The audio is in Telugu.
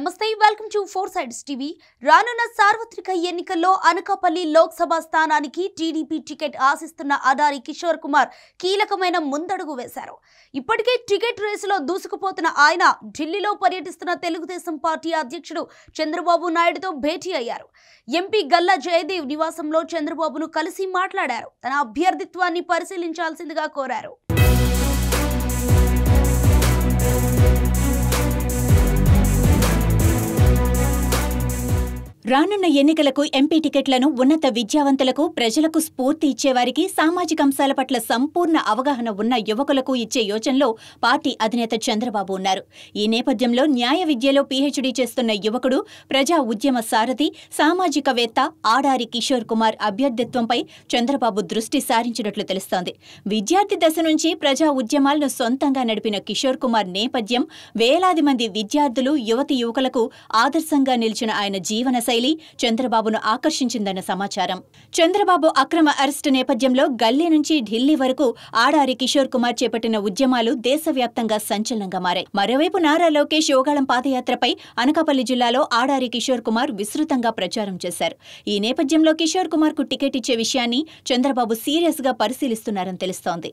నమస్తే welcome to four sides TV. రానున్న సార్వత్రిక ఎన్నికల్లో అనకాపల్లి లోక్సభ స్థానానికి టీడీపీ టికెట్ ఆశిస్తున్న అడారి కిషోర్ కుమార్ కీలకమైన ముందడుగు వేశారు. ఇప్పటికే టికెట్ రేసులో దూసుకుపోతున్న ఆయన ఢిల్లీలో పర్యటిస్తున్న తెలుగుదేశం పార్టీ అధ్యక్షుడు చంద్రబాబు నాయుడుతో భేటీ అయ్యారు. ఎంపీ గల్లా జయదేవ్ నివాసంలో చంద్రబాబును కలిసి మాట్లాడారు. తన అభ్యర్థిత్వాన్ని పరిశీలించాల్సిందిగా కోరారు. రానున్న ఎన్నికలకు ఎంపీ టికెట్లను ఉన్నత విద్యావంతులకు, ప్రజలకు స్ఫూర్తి ఇచ్చేవారికి, సామాజిక అంశాల పట్ల సంపూర్ణ అవగాహన ఉన్న యువకులకు ఇచ్చే యోచనలో పార్టీ అధినేత చంద్రబాబు ఉన్నారు. ఈ నేపథ్యంలో న్యాయ విద్యలో పీహెచ్డీ చేస్తున్న యువకుడు, ప్రజా ఉద్యమ సారథి, సామాజికవేత్త ఆడారి కిషోర్ కుమార్ అభ్యర్థిత్వంపై చంద్రబాబు దృష్టి సారించినట్లు తెలుస్తోంది. విద్యార్థి దశ నుంచి ప్రజా ఉద్యమాలను సొంతంగా నడిపిన కిషోర్ కుమార్ నేపథ్యం, వేలాది మంది విద్యార్థులు, యువతి యువకులకు ఆదర్శంగా నిలిచిన ఆయన జీవన చంద్రబాబును ఆకర్షించిందన్న సమాచారం. చంద్రబాబు అక్రమ అరెస్టు నేపథ్యంలో గల్లీ నుంచి ఢిల్లీ వరకు ఆడారి కిషోర్ కుమార్ చేపట్టిన ఉద్యమాలు దేశవ్యాప్తంగా సంచలనంగా మారాయి. మరోవైపు నారా లోకేష్ యోగాళం పాదయాత్రపై అనకాపల్లి జిల్లాలో ఆడారి కిషోర్ కుమార్ విస్తృతంగా ప్రచారం చేశారు. ఈ నేపథ్యంలో కిషోర్ కుమార్ కు టికెట్ ఇచ్చే విషయాన్ని చంద్రబాబు సీరియస్ గా పరిశీలిస్తున్నారని తెలుస్తోంది.